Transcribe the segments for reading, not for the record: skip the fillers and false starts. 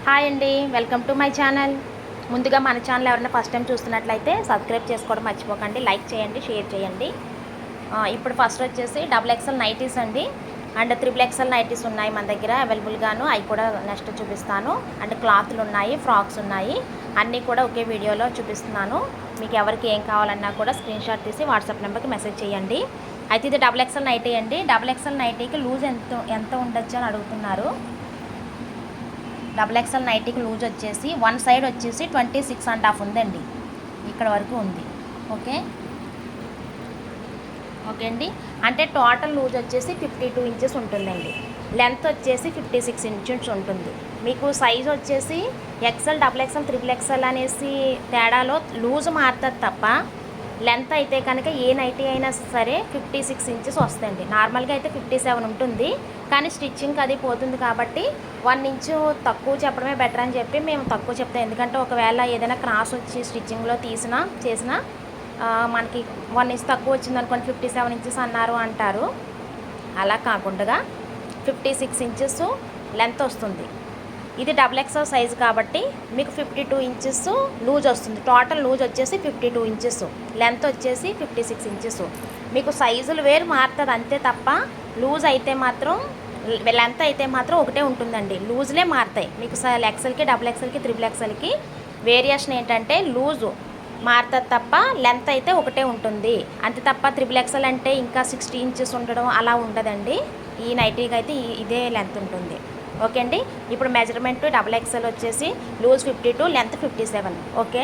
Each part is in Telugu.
హాయ్ అండి, వెల్కమ్ టు మై ఛానల్. ముందుగా మన ఛానల్ ఎవరైనా ఫస్ట్ టైం చూస్తున్నట్లయితే సబ్స్క్రైబ్ చేసుకోవడం మర్చిపోకండి. లైక్ చేయండి, షేర్ చేయండి. ఇప్పుడు ఫస్ట్ వచ్చేసి XXL నైటీస్ అండి, అండ్ XXL నైటీస్ ఉన్నాయి మన దగ్గర అవైలబుల్గాను. అవి కూడా నెక్స్ట్ చూపిస్తాను. అండ్ క్లాత్లు ఉన్నాయి, ఫ్రాక్స్ ఉన్నాయి, అన్నీ కూడా ఒకే వీడియోలో చూపిస్తున్నాను. మీకు ఎవరికి ఏం కావాలన్నా కూడా స్క్రీన్ షాట్ తీసి వాట్సాప్ నెంబర్కి మెసేజ్ చేయండి. అయితే ఇది XXL నైటీ అండి. XXL నైటీకి లూజ్ ఎంత ఉండొచ్చు అని అడుగుతున్నారు. XXL నైటీకి లూజ్ వచ్చేసి వన్ సైడ్ వచ్చేసి 26.5 ఉందండి, ఇక్కడ వరకు ఉంది. ఓకే అండి. అంటే టోటల్ లూజ్ వచ్చేసి 52 ఇంచెస్ ఉంటుందండి. లెంత్ వచ్చేసి 56 ఇంచెస్ ఉంటుంది. మీకు సైజ్ వచ్చేసి XL, XXL, XXL అనేసి తేడాలో లూజ్ మారుతుంది తప్ప లెంత్ అయితే కనుక ఏ నైటీ అయినా సరే 56 ఇంచెస్ వస్తుంది. నార్మల్గా అయితే 57 ఉంటుంది, కానీ స్టిచ్చింగ్కి అది పోతుంది కాబట్టి 1 ఇంచు తక్కువ చెప్పడమే బెటర్ అని చెప్పి మేము తక్కువ చెప్తాం. ఎందుకంటే ఒకవేళ ఏదైనా క్రాస్ వచ్చి స్టిచ్చింగ్లో చేసినా మనకి 1 ఇంచ్ తక్కువ వచ్చింది అనుకోండి, 57 ఇంచెస్ అన్నారు అంటారు. అలా కాకుండా 56 ఇంచెస్ లెంత్ వస్తుంది. ఇది XXL సైజు కాబట్టి మీకు 52 ఇంచెస్ లూజ్ వస్తుంది. టోటల్ లూజ్ వచ్చేసి 52 ఇంచెస్, లెంత్ వచ్చేసి 56 ఇంచెస్. మీకు సైజులు వేరు మారుతుంది అంతే తప్ప లూజ్ అయితే మాత్రం లెంత్ అయితే మాత్రం ఒకటే ఉంటుందండి. లూజ్లే మారుతాయి మీకు. XLకి, XXLకి, XXLకి వేరియేషన్ ఏంటంటే లూజు మారుతుంది తప్ప లెంత్ అయితే ఒకటే ఉంటుంది అంతే తప్ప XXL అంటే ఇంకా 60 ఇంచెస్ ఉండడం అలా ఉండదండి. ఈ నైటీకి అయితే ఇదే లెంత్ ఉంటుంది. ఓకే అండి. ఇప్పుడు మెజర్మెంట్ XXL వచ్చేసి లూజ్ 52, లెంత్ 57. ఓకే.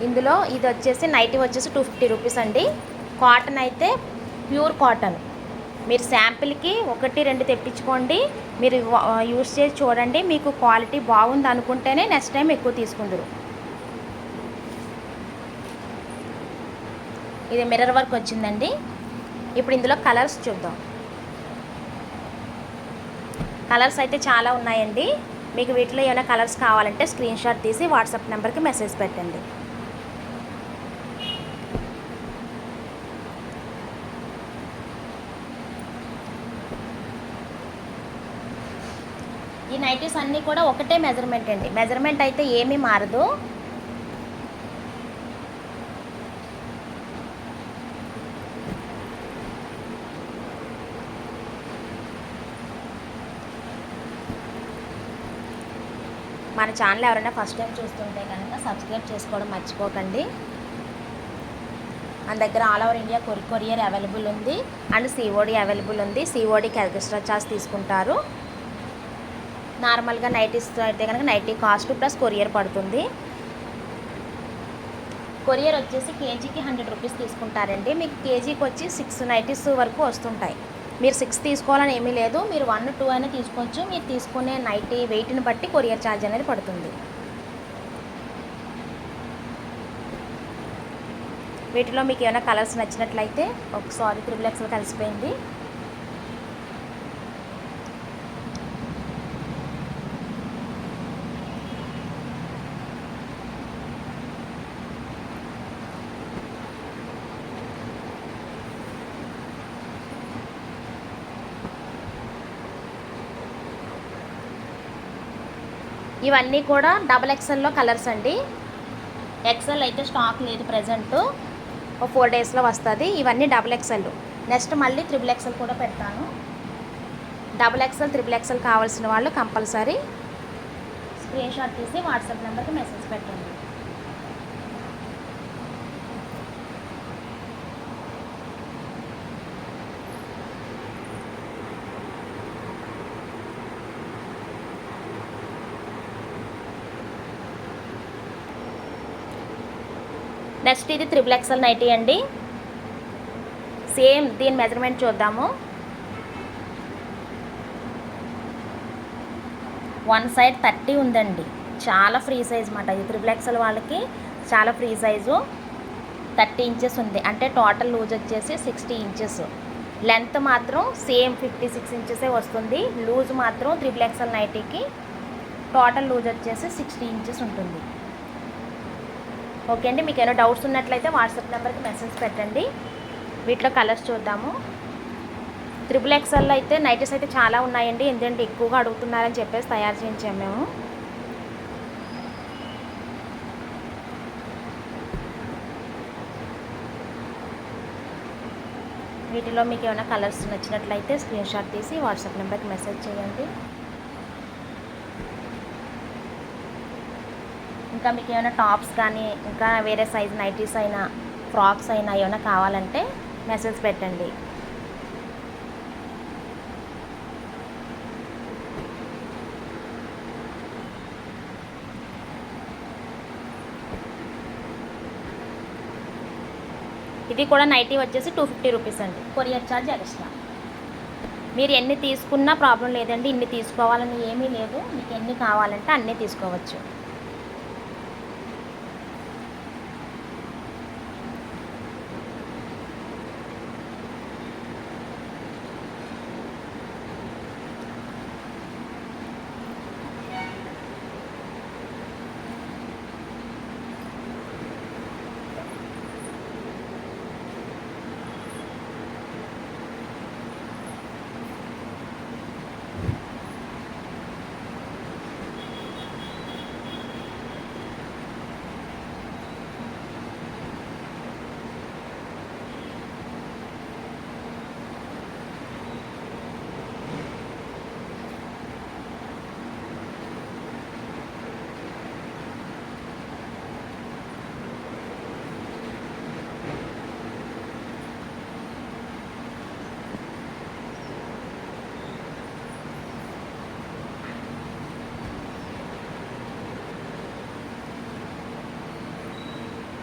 ఇందులో ఇది వచ్చేసి నైటీ వచ్చేసి 250 రూపీస్ అండి. కాటన్ అయితే ప్యూర్ కాటన్. మీరు శాంపిల్కి 1-2 తెప్పించుకోండి, మీరు యూస్ చేసి చూడండి. మీకు క్వాలిటీ బాగుంది అనుకుంటేనే నెక్స్ట్ టైం ఎక్కువ తీసుకుందరు. ఇది మిర్రర్ వర్క్ వచ్చిందండి. ఇప్పుడు ఇందులో కలర్స్ చూద్దాం. కలర్స్ అయితే చాలా ఉన్నాయండి. మీకు వీటిలో ఏమైనా కలర్స్ కావాలంటే స్క్రీన్ షాట్ తీసి వాట్సాప్ నెంబర్కి మెసేజ్ పెట్టండి. ఈ నైటీస్ అన్నీ కూడా ఒకటే మెజర్మెంట్ అండి. మెజర్మెంట్ అయితే ఏమీ మారదు. మన ఛానల్ ఎవరైనా ఫస్ట్ టైం చూస్తుంటే కనుక సబ్స్క్రైబ్ చేసుకోవడం మర్చిపోకండి. మన దగ్గర all over India courier available ఉంది, అండ్ COD అవైలబుల్ ఉంది. CODకి ఎక్స్ట్రా ఛార్జ్ తీసుకుంటారు. నార్మల్గా నైటీస్ అయితే కనుక నైటీ కాస్ట్ ప్లస్ కొరియర్ పడుతుంది. కొరియర్ వచ్చేసి కేజీకి 100 రూపీస్ తీసుకుంటారండి. మీకు కేజీకి వచ్చి 6 నైటీస్ వరకు వస్తుంటాయి. మీరు 6 తీసుకోవాలని ఏమీ లేదు, మీరు 1, 2 అయినా తీసుకోవచ్చు. మీరు తీసుకునే నైటీ వెయిట్ని బట్టి కొరియర్ ఛార్జ్ అనేది పడుతుంది. వీటిలో మీకు ఏమైనా కలర్స్ నచ్చినట్లయితే ఒకసారి XXL కలిసిపోయింది. ఇవన్నీ కూడా XXLలో కలర్స్ అండి. XL అయితే స్టాక్ లేదు ప్రజెంట్, ఒక 4 డేస్లో వస్తుంది. ఇవన్నీ XXL. నెక్స్ట్ మళ్ళీ XXL కూడా పెడతాను. XXL, XXL కావాల్సిన వాళ్ళు కంపల్సరీ స్క్రీన్ షాట్ తీసి వాట్సాప్ నెంబర్కి మెసేజ్ పెట్టండి. నెక్స్ట్ ఇది XXL నైటీ అండి. సేమ్ దీని మెజర్మెంట్ చూద్దాము. వన్ సైడ్ 30 ఉందండి. చాలా ఫ్రీ సైజ్ మాట. ఇది XXL వాళ్ళకి చాలా ఫ్రీ సైజు. 30 ఇంచెస్ ఉంది. అంటే టోటల్ లూజ్ వచ్చేసి 60 ఇంచెస్. లెంత్ మాత్రం సేమ్ 56 ఇంచెసే వస్తుంది. లూజ్ మాత్రం XXL నైటీకి టోటల్ లూజ్ వచ్చేసి 60 ఇంచెస్ ఉంటుంది. ఓకే అండి. మీకు ఏమైనా డౌట్స్ ఉన్నట్లయితే వాట్సాప్ నెంబర్కి మెసేజ్ పెట్టండి. వీటిలో కలర్స్ చూద్దాము. XXL అయితే నైటీస్ అయితే చాలా ఉన్నాయండి. ఎందుకంటే ఎక్కువగా అడుగుతున్నారని చెప్పేసి తయారు చేయించాము మేము. వీటిలో మీకు ఏమైనా కలర్స్ నచ్చినట్లయితే స్క్రీన్ షాట్ తీసి వాట్సాప్ నెంబర్కి మెసేజ్ చేయండి. ఇంకా మీకు ఏమైనా టాప్స్ కానీ ఇంకా వేరే సైజ్ నైటీస్ అయినా ఫ్రాక్స్ అయినా ఏమైనా కావాలంటే మెసేజ్ పెట్టండి. ఇది కూడా నైటీ వచ్చేసి 250 రూపీస్ అండి. Courier charge extra. మీరు ఎన్ని తీసుకున్నా ప్రాబ్లం లేదండి. ఇన్ని తీసుకోవాలని ఏమీ లేదు. మీకు ఎన్ని కావాలంటే అన్నీ తీసుకోవచ్చు.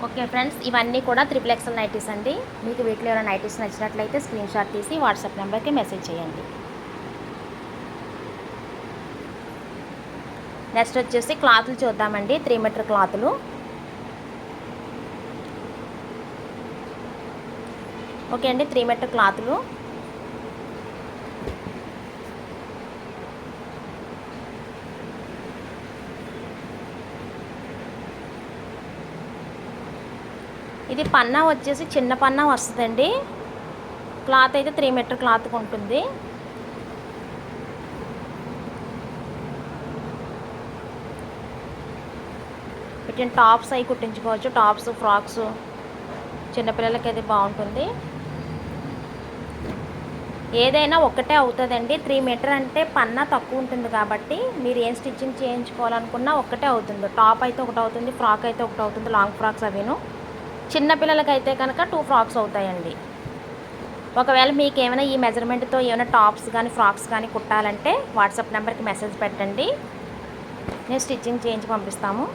ఓకే ఫ్రెండ్స్, ఇవన్నీ కూడా XXL నైటీస్ అండి. మీకు వీటిలో ఏమైనా నైటీస్ నచ్చినట్లయితే స్క్రీన్ షాట్ తీసి వాట్సాప్ నెంబర్కి మెసేజ్ చేయండి. నెక్స్ట్ వచ్చేసి క్లాతులు చూద్దామండి. 3 మీటర్ క్లాతులు. ఓకే అండి, 3 మీటర్ క్లాతులు. ఇది పన్నా వచ్చేసి చిన్న పన్నా వస్తుందండి. క్లాత్ అయితే 3 మీటర్ క్లాత్కి ఉంటుంది. వీటిని టాప్స్ అవి కుట్టించుకోవచ్చు. టాప్స్, ఫ్రాక్స్ చిన్నపిల్లలకి అది బాగుంటుంది. ఏదైనా ఒక్కటే అవుతుందండి. 3 మీటర్ అంటే పన్నా తక్కువ ఉంటుంది కాబట్టి మీరు ఏం స్టిచ్చింగ్ చేయించుకోవాలనుకున్నా ఒక్కటే అవుతుంది. టాప్ అయితే ఒకటి అవుతుంది, ఫ్రాక్ అయితే ఒకటి అవుతుంది, లాంగ్ ఫ్రాక్స్ అవిను. చిన్నపిల్లలకైతే కనుక 2 ఫ్రాక్స్ అవుతాయండి. ఒకవేళ మీకు ఏమైనా ఈ మెజర్మెంట్తో ఏమైనా టాప్స్ కానీ ఫ్రాక్స్ కానీ కుట్టాలంటే వాట్సాప్ నెంబర్కి మెసేజ్ పెట్టండి. నేను స్టిచ్చింగ్ చేయించి పంపిస్తాము.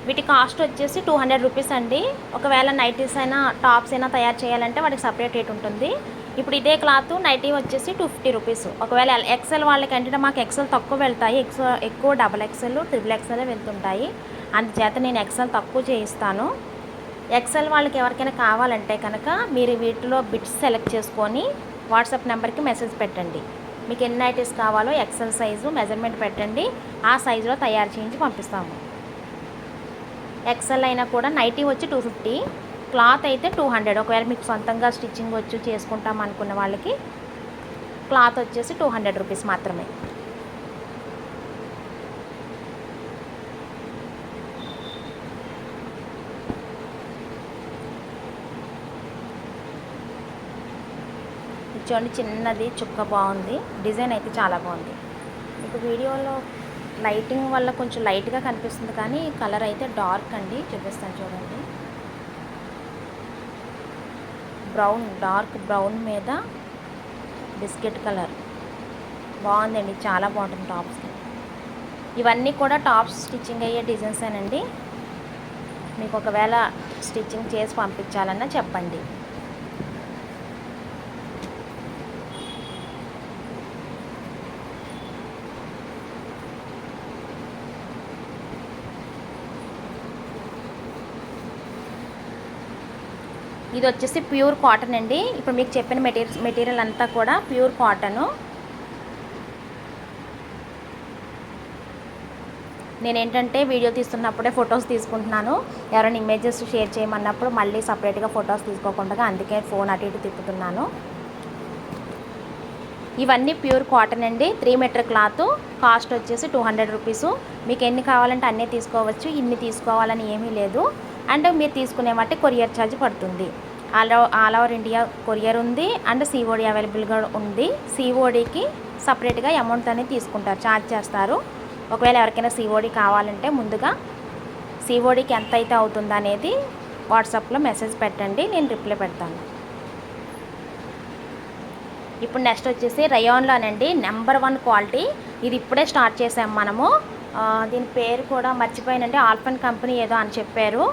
వీటి కాస్ట్ వచ్చేసి 200 రూపీస్ అండి. ఒకవేళ నైటీస్ అయినా టాప్స్ అయినా తయారు చేయాలంటే వాటికి సపరేట్ రేట్ ఉంటుంది. ఇప్పుడు ఇదే క్లాత్ నైటీ వచ్చేసి 250 రూపీస్. ఒకవేళ ఎక్సెల్ వాళ్ళకి అంటే మాకు ఎక్సెల్ తక్కువ వెళ్తాయి, ఎక్కువ XXL, XXL వెళ్తుంటాయి. అందుచేత నేను ఎక్సెల్ తక్కువ చేయిస్తాను. ఎక్సెల్ వాళ్ళకి ఎవరికైనా కావాలంటే కనుక మీరు వీటిలో బిట్స్ సెలెక్ట్ చేసుకొని వాట్సాప్ నెంబర్కి మెసేజ్ పెట్టండి. మీకు ఎన్ని నైటీస్ కావాలో ఎక్సెల్ సైజు మెజర్మెంట్ పెట్టండి. ఆ సైజులో తయారు చేయించి పంపిస్తాము. ఎక్సెల్ అయినా కూడా నైటీ వచ్చి 250, క్లాత్ అయితే 200. ఒకవేళ మీకు సొంతంగా స్టిచ్చింగ్ వచ్చి చేసుకుంటాం అనుకున్న వాళ్ళకి క్లాత్ వచ్చేసి 200 రూపీస్ మాత్రమే. చూడండి, చిన్నది చుక్క బాగుంది. డిజైన్ అయితే చాలా బాగుంది. మీకు వీడియోలో లైటింగ్ వల్ల కొంచెం లైట్గా కనిపిస్తుంది కానీ కలర్ అయితే డార్క్ అండి. చూపిస్తాను చూడండి. బ్రౌన్, డార్క్ బ్రౌన్ మీద బిస్కెట్ కలర్ బాగుందండి. చాలా బాగుంటుంది టాప్స్కి. ఇవన్నీ కూడా టాప్స్ స్టిచ్చింగ్ అయ్యే డిజైన్స్ అండి. మీకు ఒకవేళ స్టిచ్చింగ్ చేసి పంపించాలన్నా చెప్పండి. ఇది వచ్చేసి ప్యూర్ కాటన్ అండి. ఇప్పుడు మీకు చెప్పిన మెటీరియల్ అంతా కూడా ప్యూర్ కాటను. నేనేంటంటే వీడియో తీస్తున్నప్పుడే ఫొటోస్ తీసుకుంటున్నాను. ఎవరైనా ఇమేజెస్ షేర్ చేయమన్నప్పుడు మళ్ళీ సపరేట్గా ఫొటోస్ తీసుకోకుండా అందుకే ఫోన్ అటు ఇటు తిప్పుతున్నాను. ఇవన్నీ ప్యూర్ కాటన్ అండి. 3 మీటర్ క్లాత్. కాస్ట్ వచ్చేసి 200 రూపీస్. మీకు ఎన్ని కావాలంటే అన్నీ తీసుకోవచ్చు. ఇన్ని తీసుకోవాలని ఏమీ లేదు. అండ్ మీరు తీసుకునే మట్టి కొరియర్ ఛార్జ్ పడుతుంది. ఆల్ ఓవర్ ఇండియా కొరియర్ ఉంది. అండ్ సిఓడి అవైలబుల్గా ఉంది. సిఓడికి సపరేట్గా అమౌంట్ అనేది తీసుకుంటారు, ఛార్జ్ చేస్తారు. ఒకవేళ ఎవరికైనా సిఓడి కావాలంటే ముందుగా సిఓడికి ఎంత అయితే అవుతుందో అనేది వాట్సాప్లో మెసేజ్ పెట్టండి, నేను రిప్లై పెడతాను. ఇప్పుడు నెక్స్ట్ వచ్చేసి రయాన్లోనండి నెంబర్ 1 క్వాలిటీ. ఇది ఇప్పుడే స్టార్ట్ చేసాం మనము. దీని పేరు కూడా మర్చిపోయానండి, ఆల్ఫన్ కంపెనీ ఏదో అని చెప్పారు.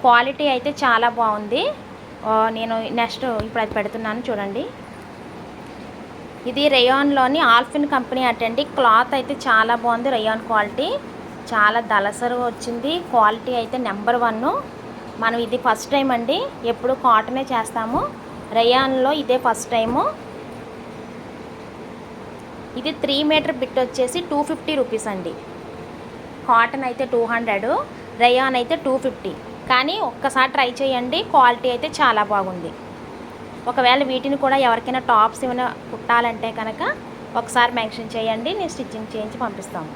క్వాలిటీ అయితే చాలా బాగుంది. నేను నెక్స్ట్ ఇప్పుడు అది పెడుతున్నాను చూడండి. ఇది రయాన్లోని ఆల్ఫిన్ కంపెనీ అటండి. క్లాత్ అయితే చాలా బాగుంది. రయాన్ క్వాలిటీ చాలా దళసరు వచ్చింది. క్వాలిటీ అయితే నెంబర్ 1. మనం ఇది ఫస్ట్ టైం అండి, ఎప్పుడు కాటనే చేస్తాము. రయాన్లో ఇదే ఫస్ట్ టైము. ఇది 3 మీటర్ బిట్ వచ్చేసి 250 రూపీస్ అండి. కాటన్ అయితే 200, రయాన్ అయితే 250. కానీ ఒక్కసారి ట్రై చేయండి, క్వాలిటీ అయితే చాలా బాగుంది. ఒకవేళ వీటిని కూడా ఎవరికైనా టాప్స్ ఏమైనా కుట్టాలంటే కనుక ఒకసారి మెన్షన్ చేయండి, నేను స్టిచ్చింగ్ చేయించి పంపిస్తాము.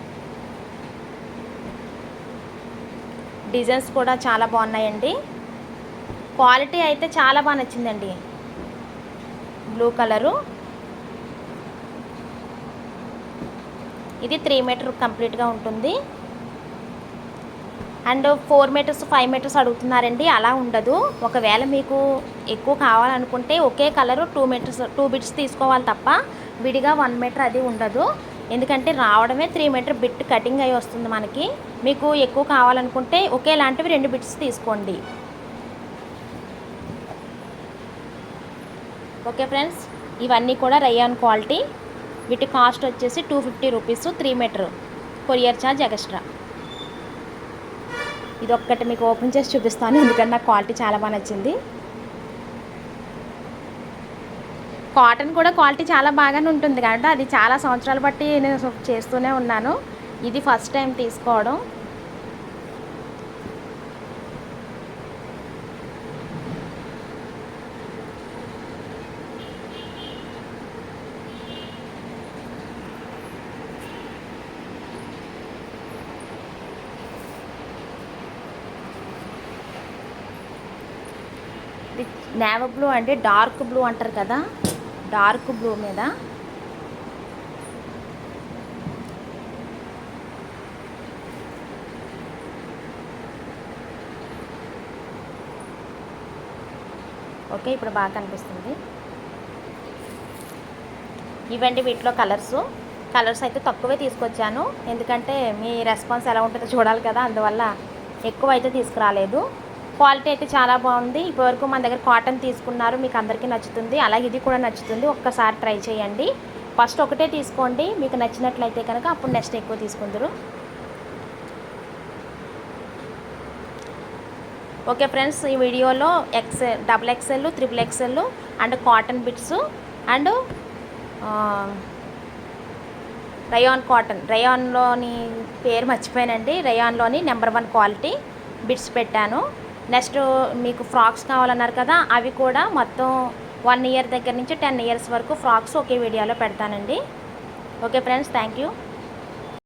డిజైన్స్ కూడా చాలా బాగున్నాయండి. క్వాలిటీ అయితే చాలా బాగా నచ్చిందండి. Blue colour. ఇది 3 మీటర్ కంప్లీట్గా ఉంటుంది. అండ్ 4 మీటర్స్ 5 మీటర్స్ అడుగుతున్నారండి, అలా ఉండదు. ఒకవేళ మీకు ఎక్కువ కావాలనుకుంటే ఒకే కలరు 2 మీటర్స్ 2 బిట్స్ తీసుకోవాలి తప్ప విడిగా 1 మీటర్ అది ఉండదు. ఎందుకంటే రావడమే 3 మీటర్ బిట్ కటింగ్ అయి వస్తుంది మనకి. మీకు ఎక్కువ కావాలనుకుంటే ఒకేలాంటివి 2 బిట్స్ తీసుకోండి. ఓకే ఫ్రెండ్స్, ఇవన్నీ కూడా రయాన్ క్వాలిటీ. వీటి కాస్ట్ వచ్చేసి 250 rupees. 3 metre courier charge extra. ఇది ఒక్కటి మీకు ఓపెన్ చేసి చూపిస్తాను, ఎందుకంటే నాకు క్వాలిటీ చాలా బాగా నచ్చింది. కాటన్ కూడా క్వాలిటీ చాలా బాగానే ఉంటుంది కాబట్టి అది చాలా సంవత్సరాలు బట్టి నేను చేస్తూనే ఉన్నాను. ఇది ఫస్ట్ టైం తీసుకోవడం. నేవీ బ్లూ అంటే డార్క్ బ్లూ అంటారు కదా, డార్క్ బ్లూ మీద ఓకే ఇప్పుడు బాగా కనిపిస్తుంది. ఇవండి వీటిలో కలర్స్ అయితే తక్కువే తీసుకొచ్చాను, ఎందుకంటే మీ రెస్పాన్స్ ఎలా ఉంటుందో చూడాలి కదా, అందువల్ల ఎక్కువ అయితే తీసుకురాలేదు. క్వాలిటీ అయితే చాలా బాగుంది. ఇప్పటివరకు మన దగ్గర కాటన్ తీసుకున్నారు, మీకు అందరికీ నచ్చుతుంది. అలాగే ఇది కూడా నచ్చుతుంది. ఒక్కసారి ట్రై చేయండి. ఫస్ట్ ఒకటే తీసుకోండి, మీకు నచ్చినట్లయితే కనుక అప్పుడు నెక్స్ట్ ఎక్కువ తీసుకుందరు. ఓకే ఫ్రెండ్స్, ఈ వీడియోలో double XL, triple XL and cotton bits and rayon cotton, రయాన్లోని పేరు మర్చిపోయానండి, రయాన్లోని నెంబర్ 1 క్వాలిటీ బిట్స్ పెట్టాను. నెక్స్ట్ మీకు ఫ్రాక్స్ కావాలన్నారు కదా, అవి కూడా మొత్తం 1 ఇయర్ దగ్గర నుంచి 10 ఇయర్స్ వరకు ఫ్రాక్స్ ఒకే వీడియోలో పెడతానండి. Okay friends, thank you.